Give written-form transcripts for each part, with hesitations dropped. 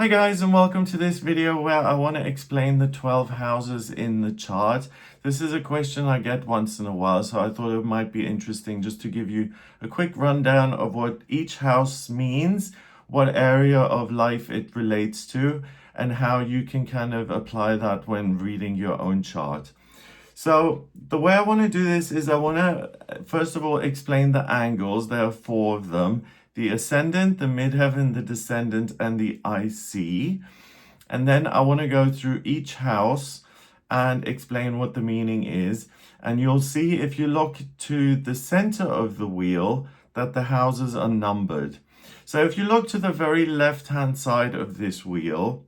Hi guys, and welcome to this video where I want to explain the 12 houses in the chart. This is a question I get once in a while, so I thought it might be interesting just to give you a quick rundown of what each house means, what area of life it relates to, and how you can kind of apply that when reading your own chart. So the way I want to do this is I want to first of all explain the angles. There are 4 of them: the Ascendant, the Midheaven, the Descendant, and the IC. And then I want to go through each house and explain what the meaning is. And you'll see if you look to the center of the wheel that the houses are numbered. So if you look to the very left-hand side of this wheel,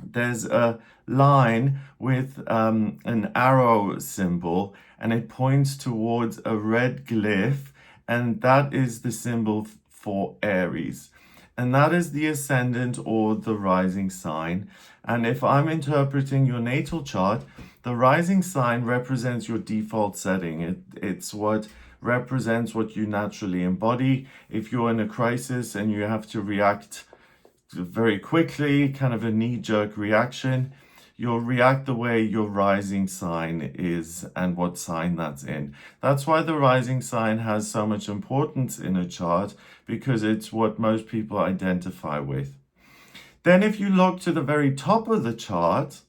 there's a line with an arrow symbol, and it points towards a red glyph, and that is the symbol for Aries, and that is the ascendant or the rising sign. And if I'm interpreting your natal chart, the rising sign represents your default setting. It's what represents what you naturally embody. If you're in a crisis and you have to react very quickly, kind of a knee-jerk reaction, you'll react the way your rising sign is and what sign that's in. That's why the rising sign has so much importance in a chart, because it's what most people identify with. Then if you look to the very top of the chart,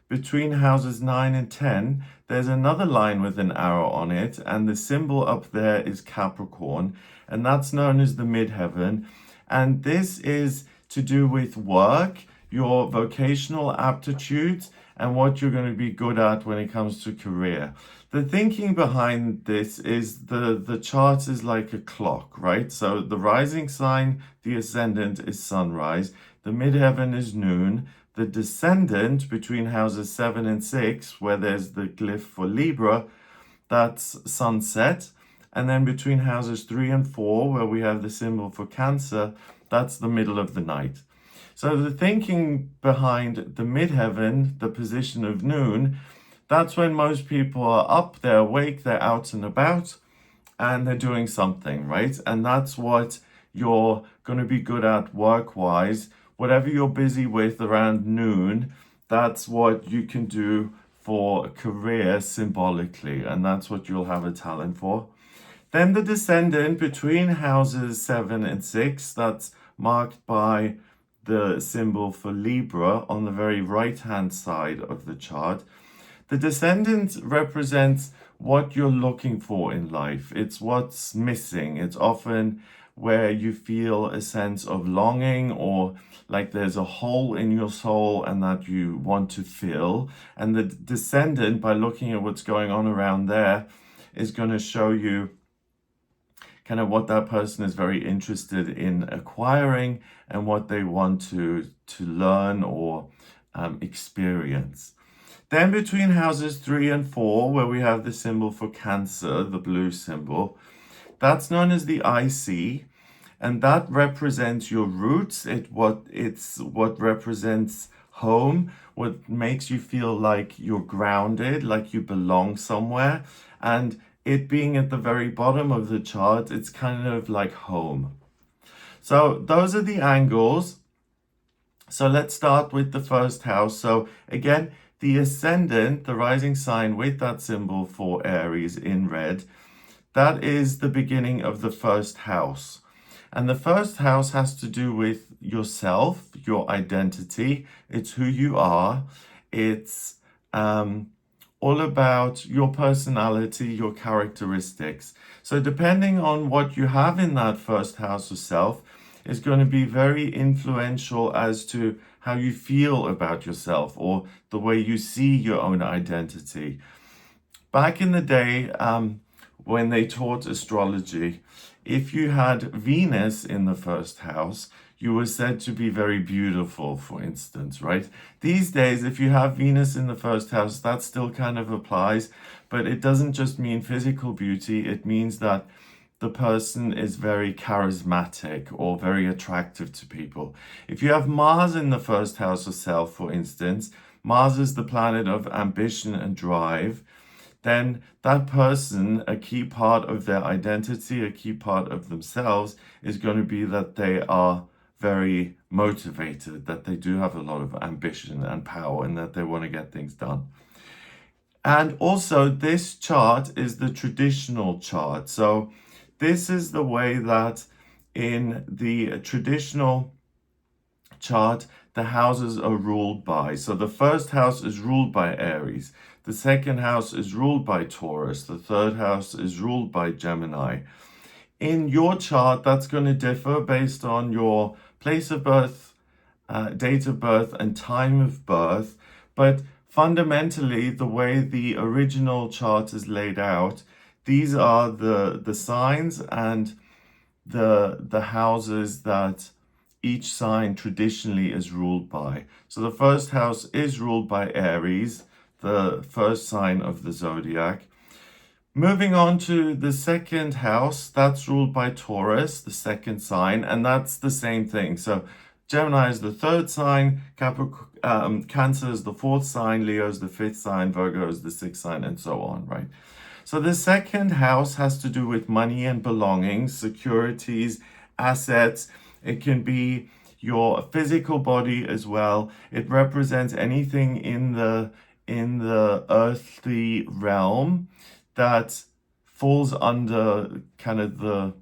between houses 9 and 10, there's another line with an arrow on it, and the symbol up there is Capricorn, and that's known as the Midheaven. And this is to do with work, your vocational aptitudes, and what you're going to be good at when it comes to career. The thinking behind this is the chart is like a clock, right? So the rising sign, the ascendant, is sunrise, the midheaven is noon, the descendant between houses 7 and 6, where there's the glyph for Libra, that's sunset. And then between houses 3 and 4, where we have the symbol for Cancer, that's the middle of the night. So the thinking behind the midheaven, the position of noon, that's when most people are up, they're awake, they're out and about, and they're doing something, right? And that's what you're going to be good at work-wise. Whatever you're busy with around noon, that's what you can do for a career symbolically, and that's what you'll have a talent for. Then the descendant between houses 7 and 6, that's marked by the symbol for Libra on the very right-hand side of the chart. The descendant represents what you're looking for in life. It's what's missing. It's often where you feel a sense of longing, or like there's a hole in your soul and that you want to fill. And the descendant, by looking at what's going on around there, is going to show you kind of what that person is very interested in acquiring and what they want to learn or experience. Then between houses 3 and 4, where we have the symbol for Cancer, the blue symbol, that's known as the IC, and that represents your roots. It's what represents home, what makes you feel like you're grounded, like you belong somewhere. And it being at the very bottom of the chart, it's kind of like home. So those are the angles. So let's start with the first house. So again, the ascendant, the rising sign with that symbol for Aries in red, that is the beginning of the first house. And the first house has to do with yourself, your identity. It's who you are. It's all about your personality, your characteristics. So depending on what you have in that first house of self is going to be very influential as to how you feel about yourself or the way you see your own identity. Back in the day, when they taught astrology, if you had Venus in the first house, you were said to be very beautiful, for instance, right? These days, if you have Venus in the first house, that still kind of applies, but it doesn't just mean physical beauty. It means that the person is very charismatic or very attractive to people. If you have Mars in the first house of self, for instance, Mars is the planet of ambition and drive, then that person, a key part of their identity, a key part of themselves, is going to be that they are very motivated, that they do have a lot of ambition and power, and that they want to get things done. And also, this chart is the traditional chart. So this is the way that in the traditional chart, the houses are ruled by. So the first house is ruled by Aries. The second house is ruled by Taurus. The third house is ruled by Gemini. In your chart, that's going to differ based on your place of birth, date of birth, and time of birth. But fundamentally, the way the original chart is laid out, these are the signs and the houses that each sign traditionally is ruled by. So the first house is ruled by Aries, the first sign of the zodiac. Moving on to the second house, that's ruled by Taurus, the second sign, and that's the same thing. So Gemini is the third sign, Cancer is the fourth sign, Leo is the fifth sign, Virgo is the sixth sign, and so on, right? So the second house has to do with money and belongings, securities, assets. It can be your physical body as well. It represents anything in the earthly realm that falls under kind of the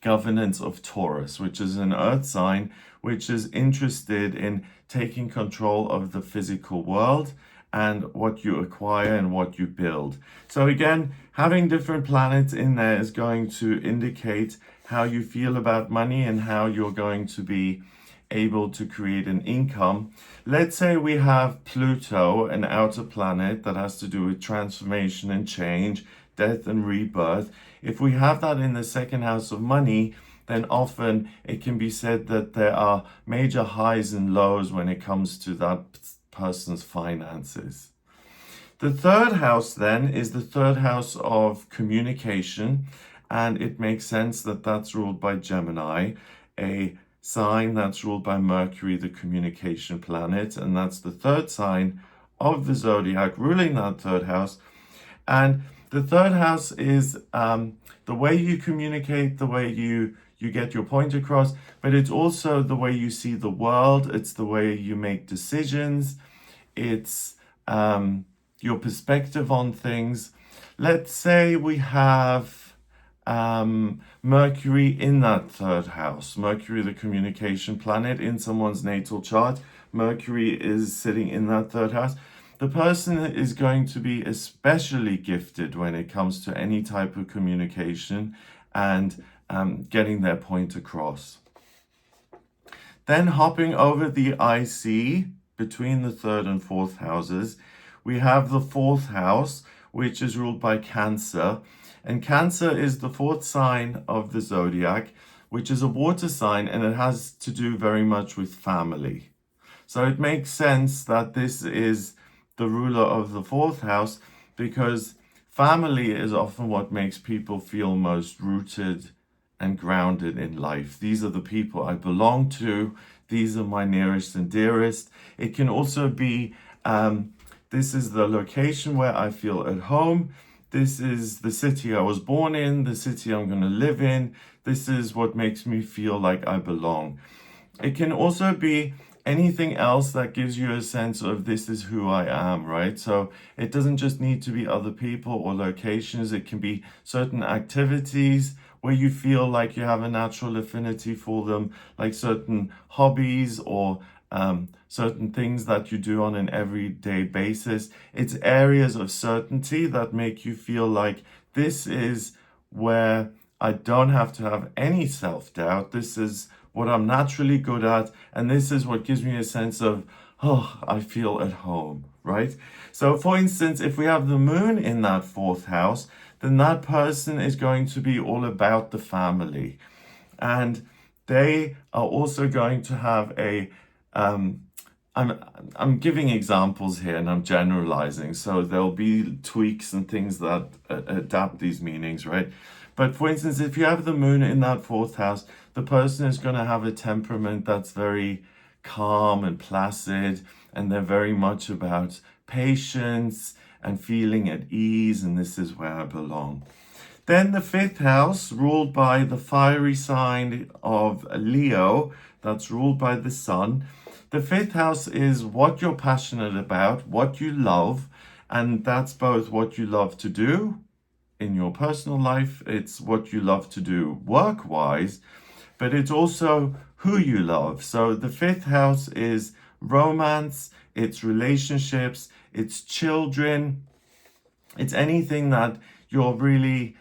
governance of Taurus, which is an earth sign, which is interested in taking control of the physical world and what you acquire and what you build. So again, having different planets in there is going to indicate how you feel about money and how you're going to be able to create an income. Let's say we have Pluto, an outer planet that has to do with transformation and change, death and rebirth. If we have that in the second house of money, then often it can be said that there are major highs and lows when it comes to that person's finances. The third house then is the third house of communication, and it makes sense that that's ruled by Gemini, a sign that's ruled by Mercury, the communication planet, and that's the third sign of the zodiac ruling that third house. And the third house is the way you communicate, the way you get your point across, but it's also the way you see the world. It's the way you make decisions. It's your perspective on things. Let's say we have Mercury in that third house. Mercury, the communication planet, in someone's natal chart. Mercury is sitting in that third house. The person is going to be especially gifted when it comes to any type of communication and getting their point across. Then hopping over the IC between the third and fourth houses, we have the fourth house, which is ruled by Cancer. And Cancer is the fourth sign of the zodiac, which is a water sign, and it has to do very much with family. So it makes sense that this is the ruler of the fourth house, because family is often what makes people feel most rooted and grounded in life. These are the people I belong to. These are my nearest and dearest. It can also be, this is the location where I feel at home. This is the city I was born in, the city I'm going to live in. This is what makes me feel like I belong. It can also be anything else that gives you a sense of this is who I am, right? So it doesn't just need to be other people or locations. It can be certain activities where you feel like you have a natural affinity for them, like certain hobbies or certain things that you do on an everyday basis. It's areas of certainty that make you feel like this is where I don't have to have any self-doubt. This is what I'm naturally good at, and this is what gives me a sense of, oh, I feel at home, right? So for instance, if we have the moon in that fourth house, then that person is going to be all about the family. And they are also going to have a, I'm giving examples here and I'm generalizing, so there'll be tweaks and things that adapt these meanings, right? But for instance, if you have the moon in that fourth house, the person is going to have a temperament that's very calm and placid, and they're very much about patience and feeling at ease, and this is where I belong. Then the fifth house, ruled by the fiery sign of Leo, that's ruled by the sun. The fifth house is what you're passionate about, what you love, and that's both what you love to do in your personal life, it's what you love to do work-wise, but it's also who you love. So the fifth house is romance, it's relationships, it's children, it's anything that you're really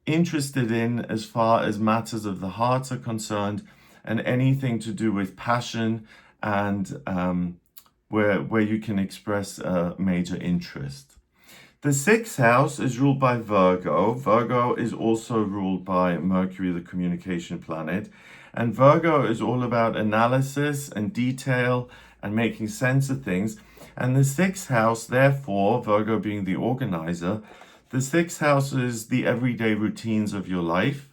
interested in as far as matters of the heart are concerned, and anything to do with passion and where you can express a major interest. The sixth house is ruled by Virgo. Virgo is also ruled by Mercury, the communication planet. And Virgo is all about analysis and detail and making sense of things. And the sixth house, therefore, Virgo being the organizer, the sixth house is the everyday routines of your life,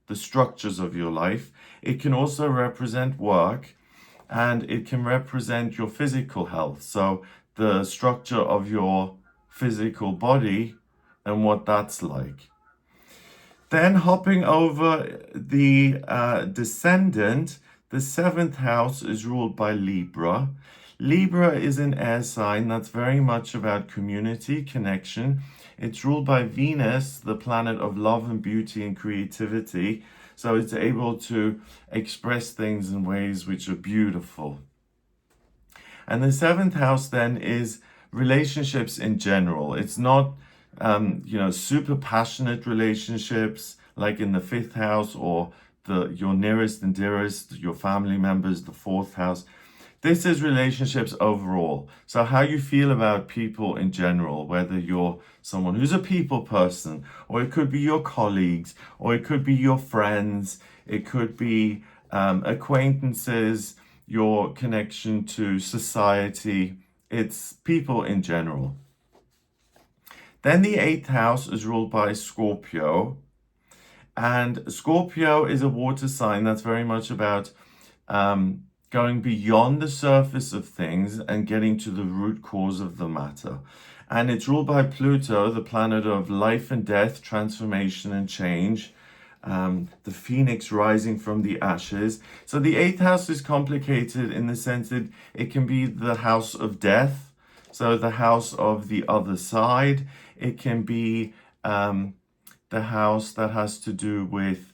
the structures of your life. It can also represent work, and it can represent your physical health. So the structure of your physical body and what that's like. Then hopping over the Descendant, the seventh house is ruled by Libra. Libra is an air sign that's very much about community, connection. It's ruled by Venus, the planet of love and beauty and creativity. So it's able to express things in ways which are beautiful. And the seventh house then is relationships in general. It's not, super passionate relationships like in the fifth house or your nearest and dearest, your family members, the fourth house. This is relationships overall. So how you feel about people in general, whether you're someone who's a people person, or it could be your colleagues, or it could be your friends, it could be acquaintances, your connection to society. It's people in general. Then the eighth house is ruled by Scorpio. And Scorpio is a water sign that's very much about going beyond the surface of things and getting to the root cause of the matter. And it's ruled by Pluto, the planet of life and death, transformation and change. The phoenix rising from the ashes. So the eighth house is complicated in the sense that it can be the house of death, so the house of the other side. It can be the house that has to do with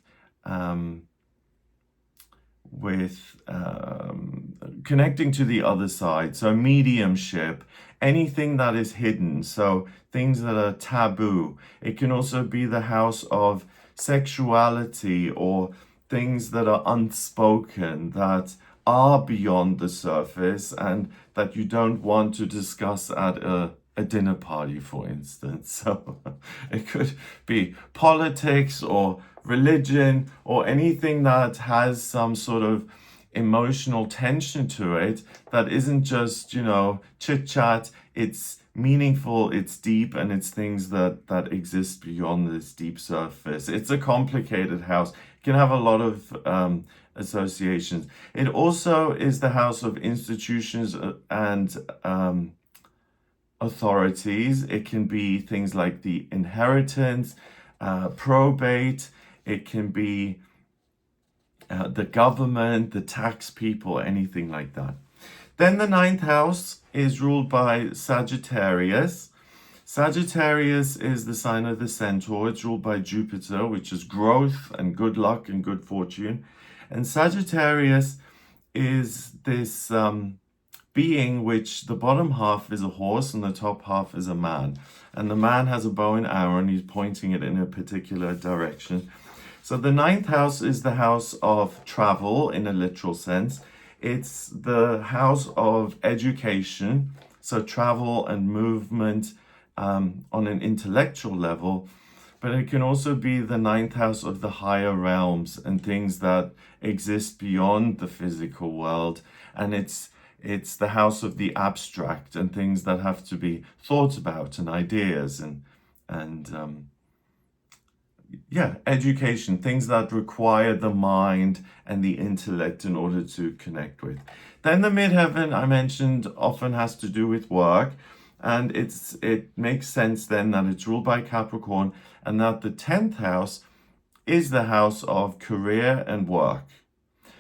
connecting to the other side, so mediumship, anything that is hidden, so things that are taboo. It can also be the house of sexuality or things that are unspoken, that are beyond the surface and that you don't want to discuss at a dinner party, for instance. So it could be politics or religion or anything that has some sort of emotional tension to it that isn't just, chit chat. It's meaningful, it's deep, and it's things that exist beyond this deep surface. It's a complicated house. It can have a lot of associations. It also is the house of institutions and authorities. It can be things like the inheritance, probate. It can be the government, the tax people, anything like that. Then the ninth house is ruled by Sagittarius. Sagittarius is the sign of the centaur. It's ruled by Jupiter, which is growth and good luck and good fortune. And Sagittarius is this being which the bottom half is a horse and the top half is a man. And the man has a bow and arrow and he's pointing it in a particular direction. So the ninth house is the house of travel in a literal sense. It's the house of education, so travel and movement on an intellectual level. But it can also be the ninth house of the higher realms and things that exist beyond the physical world. And it's the house of the abstract and things that have to be thought about and ideas and education, things that require the mind and the intellect in order to connect with. Then the midheaven, I mentioned, often has to do with work. And it makes sense then that it's ruled by Capricorn, and that the 10th house is the house of career and work.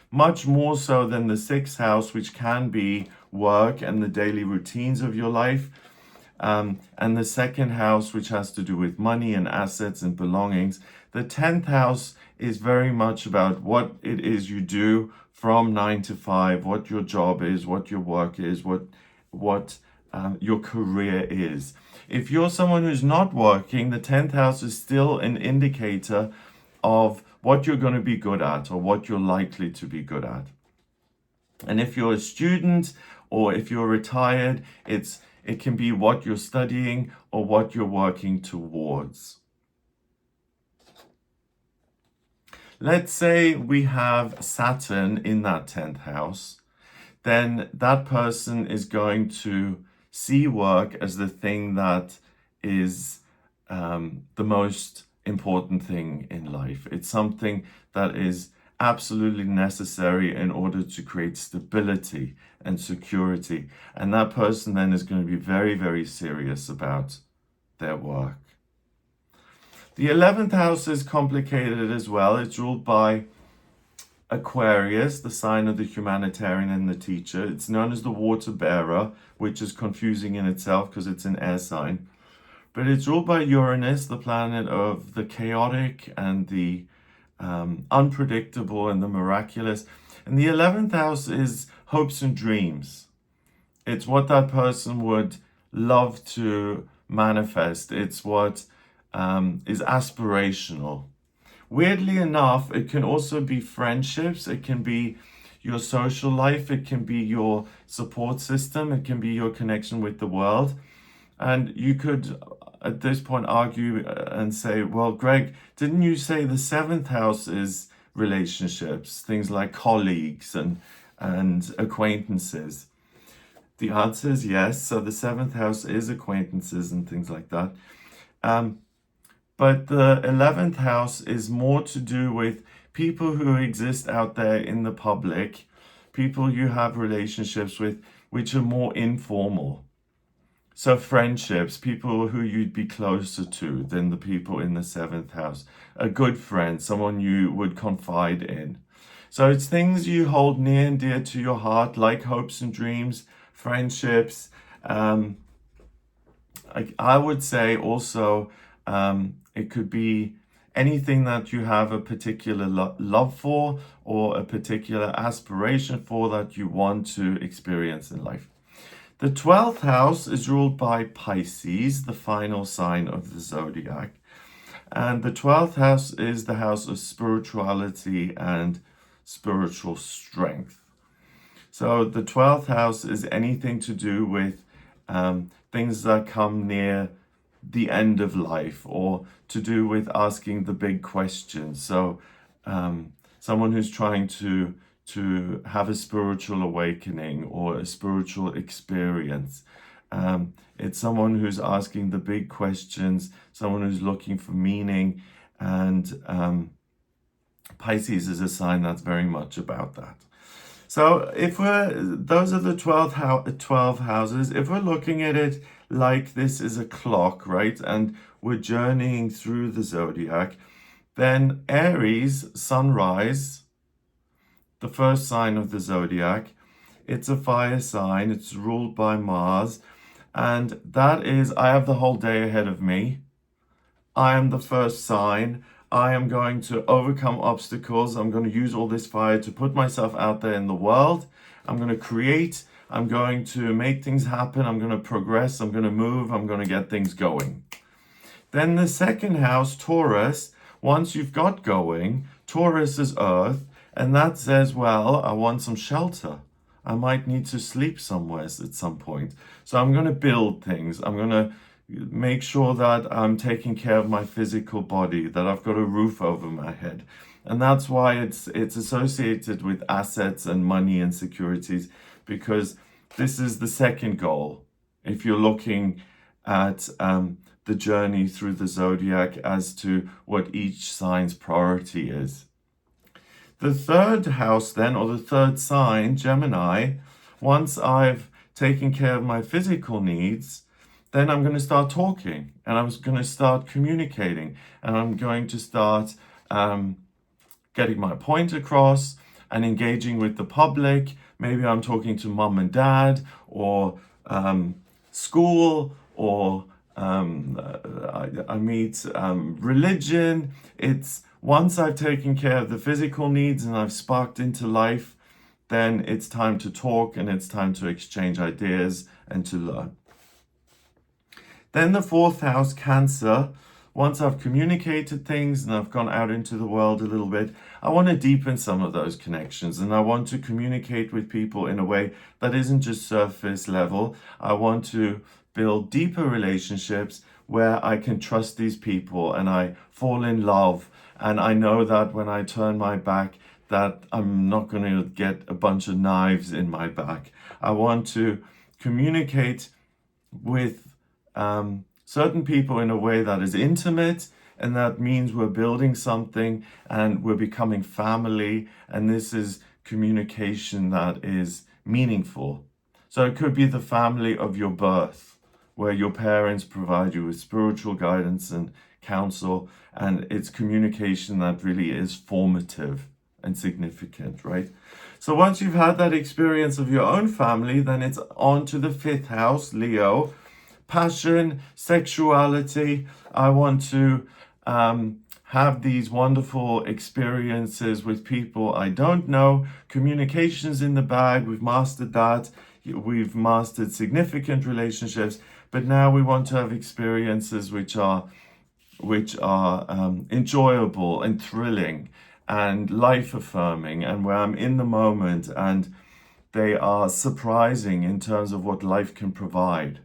Much more so than the 6th house, which can be work and the daily routines of your life. And the 2nd house, which has to do with money and assets and belongings. The 10th house is very much about what it is you do from 9 to 5, what your job is, what your work is, what your career is. If you're someone who's not working, the 10th house is still an indicator of what you're going to be good at or what you're likely to be good at. And if you're a student or if you're retired, it can be what you're studying or what you're working towards. Let's say we have Saturn in that 10th house, then that person is going to see work as the thing that is the most important thing in life. It's something that is absolutely necessary in order to create stability and security. And that person then is going to be very, very serious about their work. The 11th house is complicated as well. It's ruled by Aquarius, the sign of the humanitarian and the teacher. It's known as the water bearer, which is confusing in itself because it's an air sign. But it's ruled by Uranus, the planet of the chaotic and the unpredictable and the miraculous. And the 11th house is hopes and dreams. It's what that person would love to manifest. It's what is aspirational. Weirdly enough, it can also be friendships. It can be your social life. It can be your support system. It can be your connection with the world. And you could, at this point, argue and say, well, Greg, didn't you say the 7th house is relationships, things like colleagues and acquaintances? The answer is yes. So the 7th house is acquaintances and things like that. But the 11th house is more to do with people who exist out there in the public, people you have relationships with, which are more informal. So friendships, people who you'd be closer to than the people in the 7th house. A good friend, someone you would confide in. So it's things you hold near and dear to your heart, like hopes and dreams, friendships. I would say also it could be anything that you have a particular love for or a particular aspiration for that you want to experience in life. The 12th house is ruled by Pisces, the final sign of the zodiac. And the 12th house is the house of spirituality and spiritual strength. So the 12th house is anything to do with things that come near the end of life, or to do with asking the big questions. So someone who's trying to have a spiritual awakening or a spiritual experience. It's someone who's asking the big questions, someone who's looking for meaning, and Pisces is a sign that's very much about that. So those are the 12 houses. If we're looking at it like this is a clock, right, and we're journeying through the zodiac, then Aries, sunrise, the first sign of the zodiac, it's a fire sign, it's ruled by Mars, and that is, I have the whole day ahead of me. I am the first sign. I am going to overcome obstacles. I'm going to use all this fire to put myself out there in the world. I'm going to create. I'm going to make things happen. I'm going to progress. I'm going to move. I'm going to get things going. Then the second house, Taurus, once you've got going, Taurus is Earth. And that says, well, I want some shelter. I might need to sleep somewhere at some point. So I'm going to build things. I'm going to make sure that I'm taking care of my physical body, that I've got a roof over my head. And that's why it's associated with assets and money and securities, because this is the second goal. If you're looking at the journey through the zodiac as to what each sign's priority is. The third house then, or the third sign, Gemini, once I've taken care of my physical needs, then I'm going to start talking, and I'm going to start communicating, and I'm going to start getting my point across and engaging with the public. Maybe I'm talking to mom and dad, or school, or I meet religion. It's once I've taken care of the physical needs and I've sparked into life, then it's time to talk, and it's time to exchange ideas and to learn. Then the 4th house, Cancer. Once I've communicated things and I've gone out into the world a little bit, I want to deepen some of those connections, and I want to communicate with people in a way that isn't just surface level. I want to build deeper relationships where I can trust these people and I fall in love, and I know that when I turn my back, that I'm not going to get a bunch of knives in my back. I want to communicate with certain people in a way that is intimate, and that means we're building something and we're becoming family, and this is communication that is meaningful. So it could be the family of your birth, where your parents provide you with spiritual guidance and counsel, and it's communication that really is formative and significant, right? So once you've had that experience of your own family, then it's on to the 5th house, Leo. Passion, sexuality. I want to have these wonderful experiences with people I don't know. Communications in the bag, we've mastered that. We've mastered significant relationships, but now we want to have experiences which are enjoyable and thrilling and life affirming, and where I'm in the moment and they are surprising in terms of what life can provide.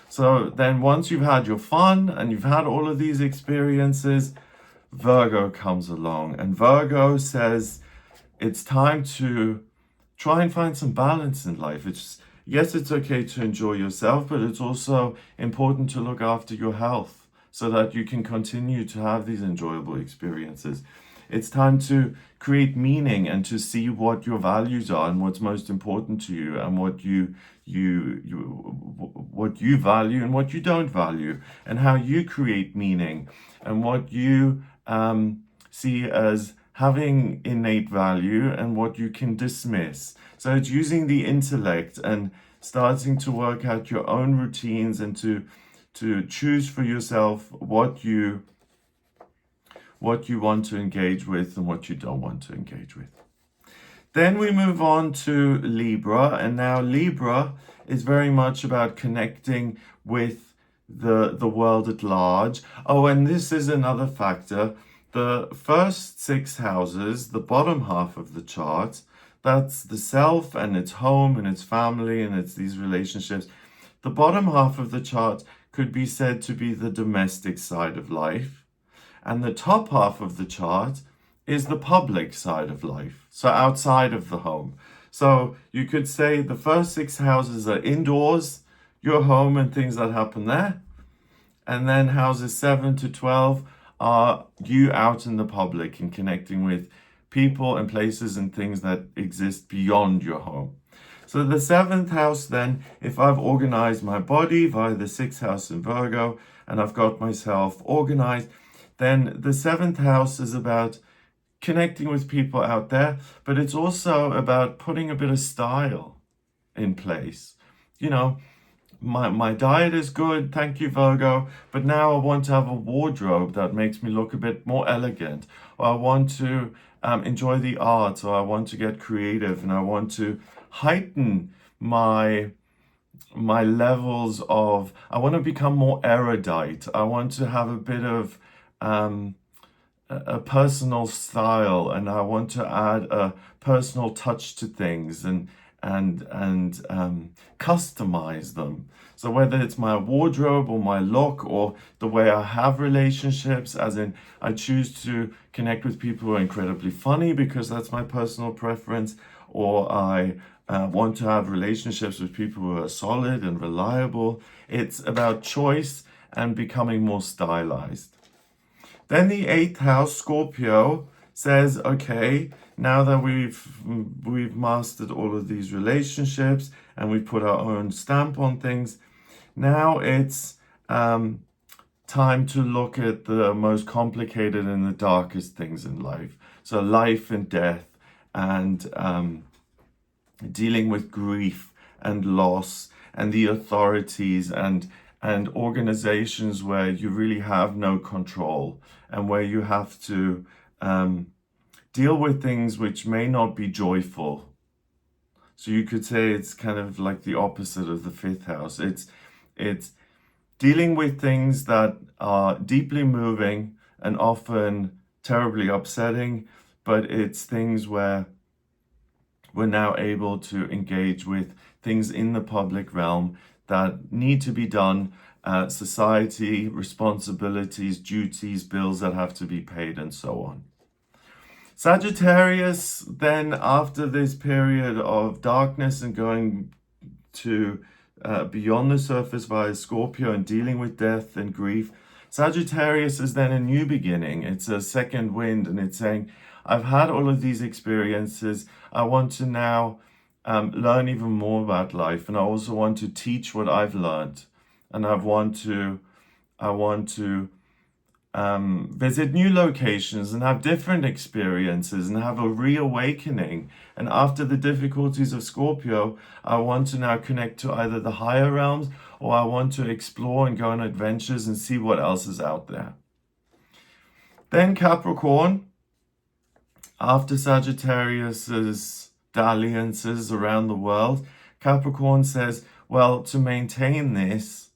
So then once you've had your fun and you've had all of these experiences, Virgo comes along, and Virgo says it's time to try and find some balance in life. Yes, it's okay to enjoy yourself, but it's also important to look after your health so that you can continue to have these enjoyable experiences. It's time to create meaning and to see what your values are and what's most important to you, and what you value and what you don't value, and how you create meaning, and what you see as having innate value and what you can dismiss. So it's using the intellect and starting to work out your own routines, and to choose for yourself what you want to engage with and what you don't want to engage with. Then we move on to Libra, and now Libra is very much about connecting with the world at large. Oh, and this is another factor. The first 6 houses, the bottom half of the chart, that's the self and its home and its family and it's these relationships. The bottom half of the chart could be said to be the domestic side of life. And the top half of the chart is the public side of life, so outside of the home. So you could say the first 6 houses are indoors, your home and things that happen there. And then houses 7 to 12 are you out in the public and connecting with people and places and things that exist beyond your home. So the 7th house then, if I've organized my body via the 6th house in Virgo and I've got myself organized, then the 7th house is about connecting with people out there, but it's also about putting a bit of style in place. You know, my diet is good, thank you, Virgo, but now I want to have a wardrobe that makes me look a bit more elegant, or I want to enjoy the arts, or I want to get creative, and I want to heighten my levels of, I want to become more erudite. I want to have a bit of a personal style, and I want to add a personal touch to things and customize them. So whether it's my wardrobe or my look or the way I have relationships, as in I choose to connect with people who are incredibly funny because that's my personal preference, or I want to have relationships with people who are solid and reliable. It's about choice and becoming more stylized. Then the 8th house, Scorpio, says, okay, now that we've mastered all of these relationships and we've put our own stamp on things, Now it's time to look at the most complicated and the darkest things in life. So life and death, and dealing with grief and loss, and the authorities and organizations where you really have no control, and where you have to deal with things which may not be joyful. So you could say it's kind of like the opposite of the fifth house. It's dealing with things that are deeply moving and often terribly upsetting, but it's things where we're now able to engage with things in the public realm that need to be done, society, responsibilities, duties, bills that have to be paid, and so on. Sagittarius, then after this period of darkness and going to beyond the surface via Scorpio and dealing with death and grief, Sagittarius is then a new beginning. It's a second wind, and it's saying, I've had all of these experiences. I want to now learn even more about life, and I also want to teach what I've learned, and I want to visit new locations and have different experiences and have a reawakening. And after the difficulties of Scorpio, I want to now connect to either the higher realms, or I want to explore and go on adventures and see what else is out there. Then Capricorn, after Sagittarius's dalliances around the world, Capricorn says, well, to maintain this,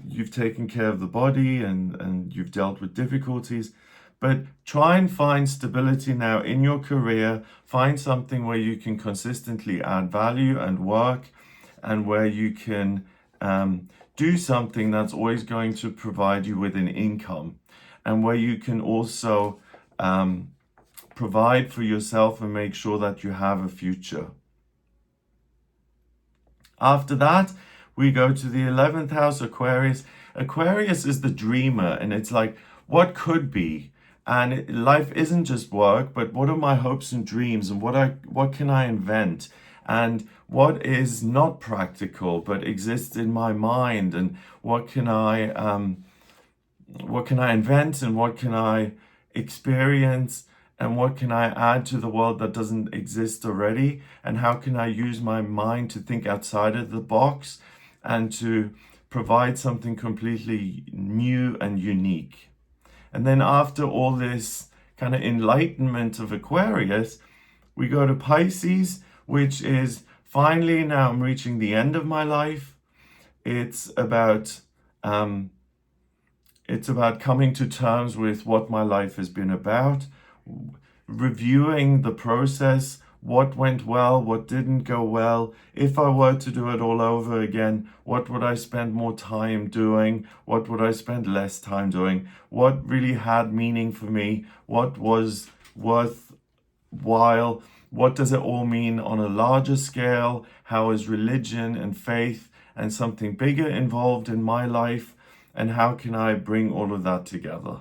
you've taken care of the body and you've dealt with difficulties, but try and find stability now in your career. Find something where you can consistently add value and work, and where you can do something that's always going to provide you with an income, and where you can also provide for yourself and make sure that you have a future. After that, we go to the 11th house, Aquarius. Aquarius is the dreamer, and it's like, what could be? And life isn't just work, but what are my hopes and dreams, and what can I invent? And what is not practical but exists in my mind, and what can I invent, and what can I experience, and what can I add to the world that doesn't exist already? And how can I use my mind to think outside of the box and to provide something completely new and unique? And then after all this kind of enlightenment of Aquarius, we go to Pisces, which is finally, now I'm reaching the end of my life. It's about coming to terms with what my life has been about, reviewing the process, what went well, what didn't go well. If I were to do it all over again, what would I spend more time doing? What would I spend less time doing? What really had meaning for me? What was worthwhile? What does it all mean on a larger scale? How is religion and faith and something bigger involved in my life? And how can I bring all of that together?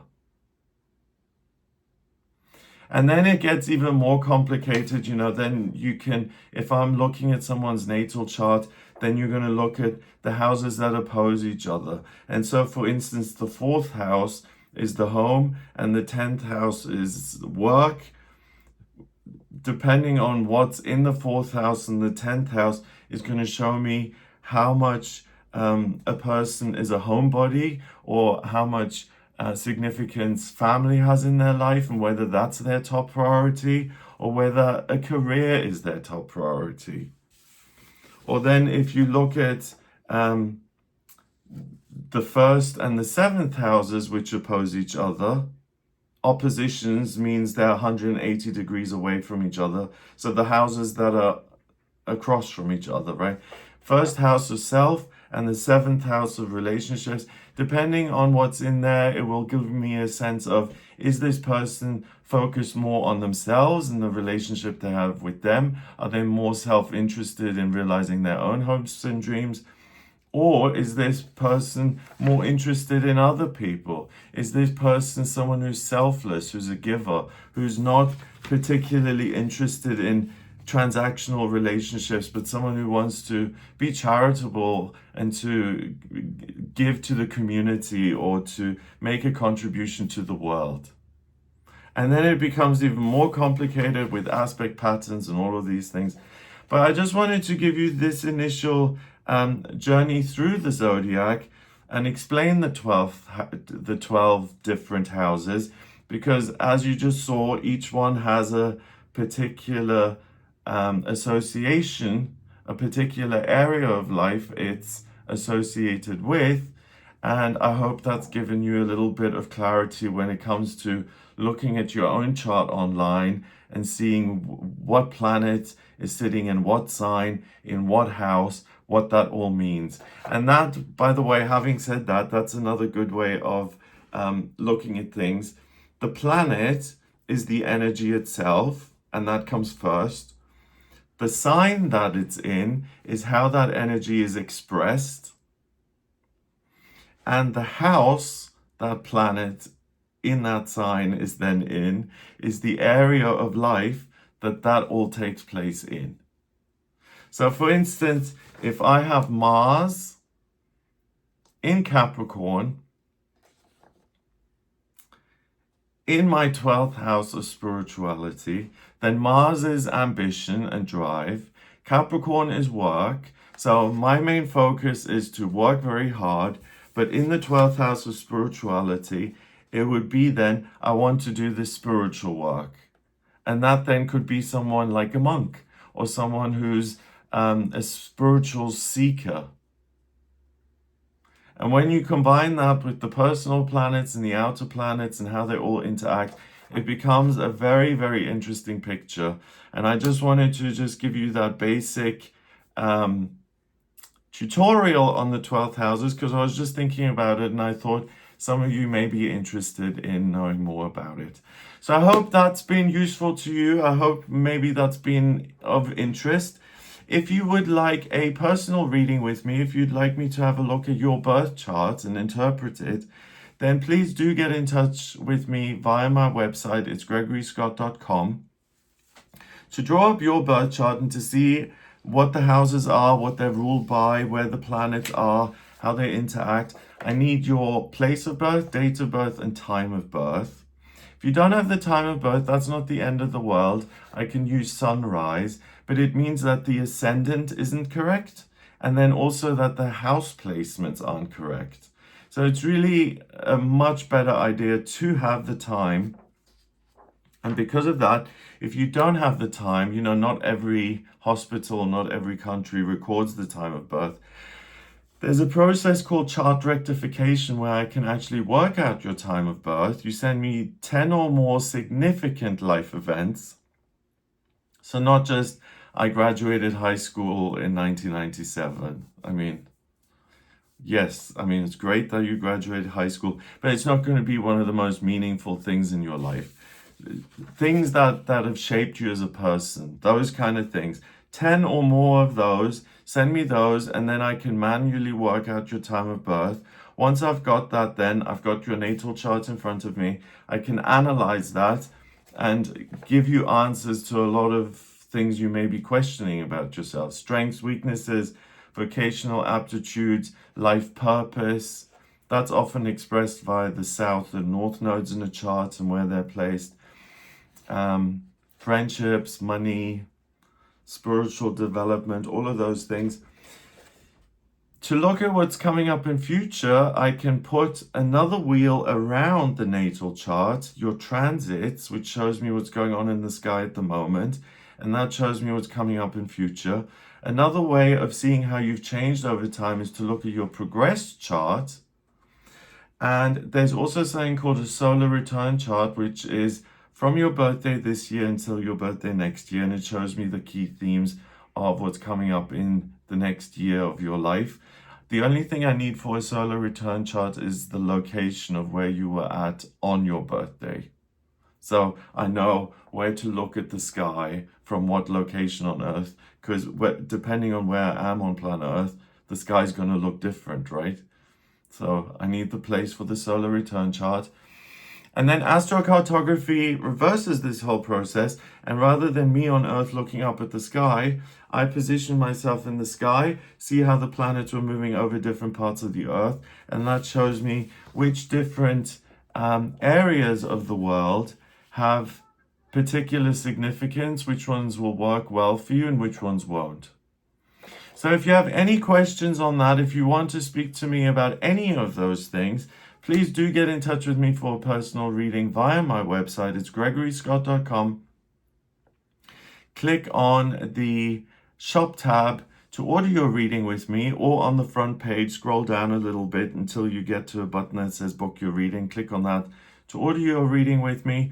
And then it gets even more complicated, then you can, if I'm looking at someone's natal chart, then you're going to look at the houses that oppose each other. And so, for instance, the 4th house is the home, and the 10th house is work. Depending on what's in the 4th house and the 10th house is going to show me how much a person is a homebody, or how much significance family has in their life, and whether that's their top priority, or whether a career is their top priority. Or then if you look at the 1st and the 7th houses, which oppose each other, oppositions means they're 180 degrees away from each other. So the houses that are across from each other, right? 1st house of self and the 7th house of relationships. Depending on what's in there, it will give me a sense of, is this person focused more on themselves and the relationship they have with them? Are they more self-interested in realizing their own hopes and dreams? Or is this person more interested in other people? Is this person someone who's selfless, who's a giver, who's not particularly interested in transactional relationships, but someone who wants to be charitable and to give to the community or to make a contribution to the world. And then it becomes even more complicated with aspect patterns and all of these things. But I just wanted to give you this initial journey through the zodiac and explain the 12 different houses, because as you just saw, each one has a particular association, a particular area of life it's associated with. And I hope that's given you a little bit of clarity when it comes to looking at your own chart online and seeing what planet is sitting in what sign, in what house, what that all means. And that, by the way, having said that, that's another good way of looking at things. The planet is the energy itself, and that comes first. The sign that it's in is how that energy is expressed. And the house that planet in that sign is then in is the area of life that all takes place in. So for instance, if I have Mars in Capricorn in my 12th house of spirituality, then Mars is ambition and drive. Capricorn is work. So my main focus is to work very hard. But in the 12th house of spirituality, it would be then, I want to do this spiritual work. And that then could be someone like a monk or someone who's a spiritual seeker. And when you combine that with the personal planets and the outer planets and how they all interact, it becomes a very, very interesting picture. And I just wanted to just give you that basic tutorial on the 12th houses, because I was just thinking about it and I thought some of you may be interested in knowing more about it. So I hope that's been useful to you. I hope maybe that's been of interest. If you would like a personal reading with me, if you'd like me to have a look at your birth chart and interpret it, then please do get in touch with me via my website. It's gregoryscott.com to draw up your birth chart and to see what the houses are, what they're ruled by, where the planets are, how they interact. I need your place of birth, date of birth, and time of birth. If you don't have the time of birth, that's not the end of the world. I can use sunrise, but it means that the ascendant isn't correct, and then also that the house placements aren't correct. So it's really a much better idea to have the time. And because of that, if you don't have the time, not every hospital, not every country records the time of birth. There's a process called chart rectification where I can actually work out your time of birth. You send me 10 or more significant life events. So not just, I graduated high school in 1997. Yes, it's great that you graduated high school, but it's not going to be one of the most meaningful things in your life. Things that have shaped you as a person, those kind of things. 10 or more of those, send me those, and then I can manually work out your time of birth. Once I've got that, then I've got your natal chart in front of me. I can analyze that and give you answers to a lot of things you may be questioning about yourself. Strengths, weaknesses, vocational aptitudes, life purpose. That's often expressed via the south and north nodes in the chart and where they're placed. Friendships, money, spiritual development, all of those things. To look at what's coming up in future, I can put another wheel around the natal chart, your transits, which shows me what's going on in the sky at the moment, and that shows me what's coming up in future. Another way of seeing how you've changed over time is to look at your progressed chart. And there's also something called a solar return chart, which is from your birthday this year until your birthday next year, and it shows me the key themes of what's coming up in the next year of your life. The only thing I need for a solar return chart is the location of where you were at on your birthday. So I know where to look at the sky from what location on Earth, because depending on where I am on planet Earth, the sky's going to look different, right? So I need the place for the solar return chart. And then astrocartography reverses this whole process, and rather than me on Earth looking up at the sky, I position myself in the sky, see how the planets were moving over different parts of the Earth, and that shows me which different areas of the world have particular significance, which ones will work well for you and which ones won't. So if you have any questions on that, if you want to speak to me about any of those things, please do get in touch with me for a personal reading via my website. It's gregoryscott.com. Click on the shop tab to order your reading with me, or on the front page, scroll down a little bit until you get to a button that says book your reading. Click on that to order your reading with me.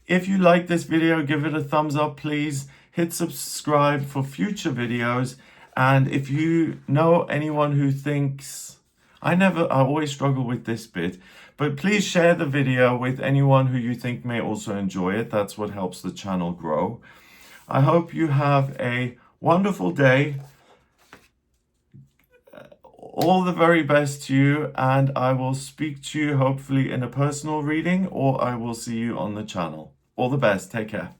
If you like this video, give it a thumbs up, please. Hit subscribe for future videos. And if you know anyone who thinks, I always struggle with this bit, but please share the video with anyone who you think may also enjoy it. That's what helps the channel grow. I hope you have a wonderful day. All the very best to you, and I will speak to you hopefully in a personal reading, or I will see you on the channel. All the best. Take care.